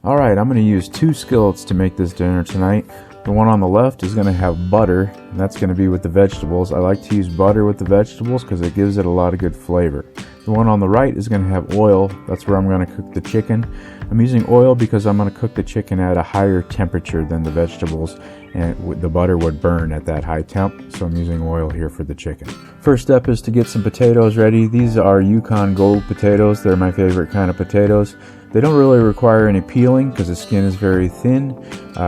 Alright, I'm going to use 2 skillets to make this dinner tonight. The one on the left is going to have butter, and that's going to be with the vegetables. I like to use butter with the vegetables because it gives it a lot of good flavor. The one on the right is going to have oil. That's where I'm going to cook the chicken. I'm using oil because I'm going to cook the chicken at a higher temperature than the vegetables, and the butter would burn at that high temp, so I'm using oil here for the chicken. First step is to get some potatoes ready. These are Yukon Gold potatoes. They're my favorite kind of potatoes. They don't really require any peeling because the skin is very thin.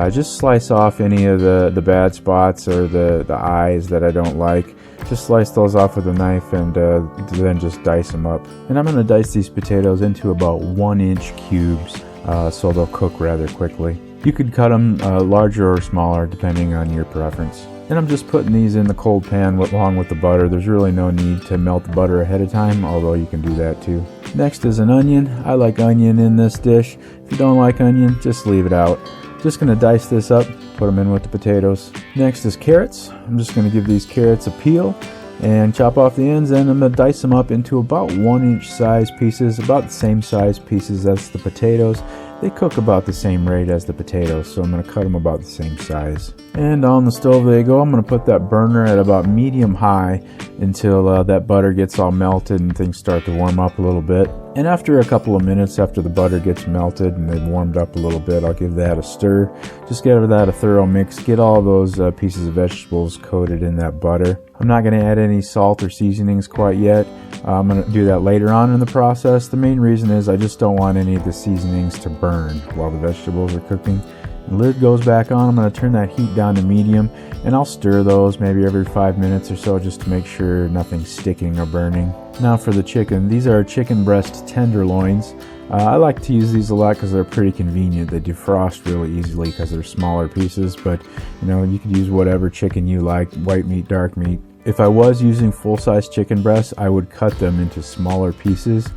Just slice off any of the bad spots or the eyes that I don't like. Just slice those off with a knife and then just dice them up. And I'm going to dice these potatoes into about 1-inch cubes so they'll cook rather quickly. You could cut them larger or smaller depending on your preference. And I'm just putting these in the cold pan along with the butter. There's really no need to melt the butter ahead of time, although you can do that too. Next is an onion. I like onion in this dish. If you don't like onion, just leave it out. Just going to dice this up, put them in with the potatoes. Next is carrots. I'm just going to give these carrots a peel and chop off the ends, and I'm going to dice them up into about 1-inch size pieces, about the same size pieces as the potatoes. They cook about the same rate as the potatoes, so I'm going to cut them about the same size. And on the stove they go. I'm going to put that burner at about medium-high until that butter gets all melted and things start to warm up a little bit. And after a couple of minutes, after the butter gets melted and they've warmed up a little bit, I'll give that a stir. Just give that a thorough mix. Get all those pieces of vegetables coated in that butter. I'm not going to add any salt or seasonings quite yet. I'm going to do that later on in the process. The main reason is I just don't want any of the seasonings to burn while the vegetables are cooking. The lid goes back on. I'm going to turn that heat down to medium, and I'll stir those maybe every 5 minutes or so just to make sure nothing's sticking or burning. Now for the chicken. These are chicken breast tenderloins. I like to use these a lot because they're pretty convenient. They defrost really easily because they're smaller pieces, but you could use whatever chicken you like, white meat, dark meat. If I was using full-size chicken breasts, I would cut them into smaller pieces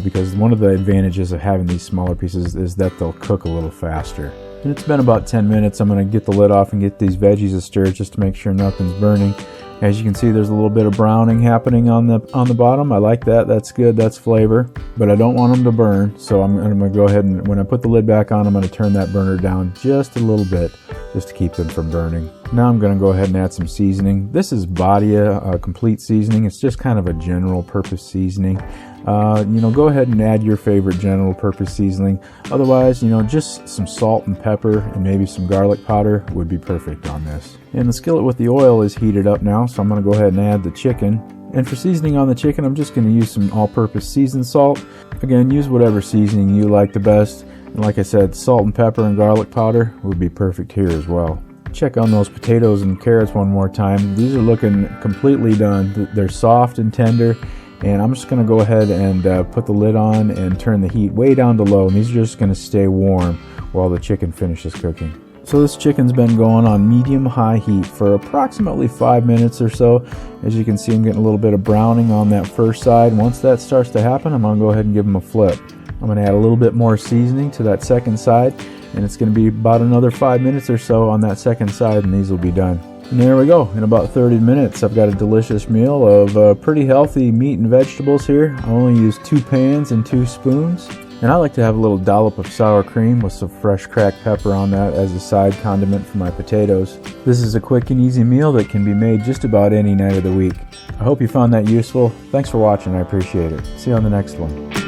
because one of the advantages of having these smaller pieces is that they'll cook a little faster. And it's been about 10 minutes. I'm going to get the lid off and get these veggies stirred just to make sure nothing's burning. As you can see, there's a little bit of browning happening on the bottom. I like that. That's good. That's flavor. But I don't want them to burn, so I'm going to go ahead and when I put the lid back on, I'm going to turn that burner down just a little bit just to keep them from burning. Now I'm going to go ahead and add some seasoning. This is Badia complete seasoning. It's just kind of a general purpose seasoning. Go ahead and add your favorite general purpose seasoning. Otherwise, just some salt and pepper and maybe some garlic powder would be perfect on this. And the skillet with the oil is heated up now, so I'm going to go ahead and add the chicken. And for seasoning on the chicken, I'm just going to use some all-purpose seasoned salt. Again, use whatever seasoning you like the best. And like I said, salt and pepper and garlic powder would be perfect here as well. Check on those potatoes and carrots one more time. These are looking completely done. They're soft and tender. And I'm just going to go ahead and put the lid on and turn the heat way down to low. And these are just going to stay warm while the chicken finishes cooking. So this chicken's been going on medium-high heat for approximately 5 minutes or so. As you can see, I'm getting a little bit of browning on that first side. Once that starts to happen, I'm going to go ahead and give them a flip. I'm going to add a little bit more seasoning to that second side. And it's going to be about another 5 minutes or so on that second side, and these will be done. And there we go. In about 30 minutes, I've got a delicious meal of pretty healthy meat and vegetables here. I only used 2 pans and 2 spoons. And I like to have a little dollop of sour cream with some fresh cracked pepper on that as a side condiment for my potatoes. This is a quick and easy meal that can be made just about any night of the week. I hope you found that useful. Thanks for watching. I appreciate it. See you on the next one.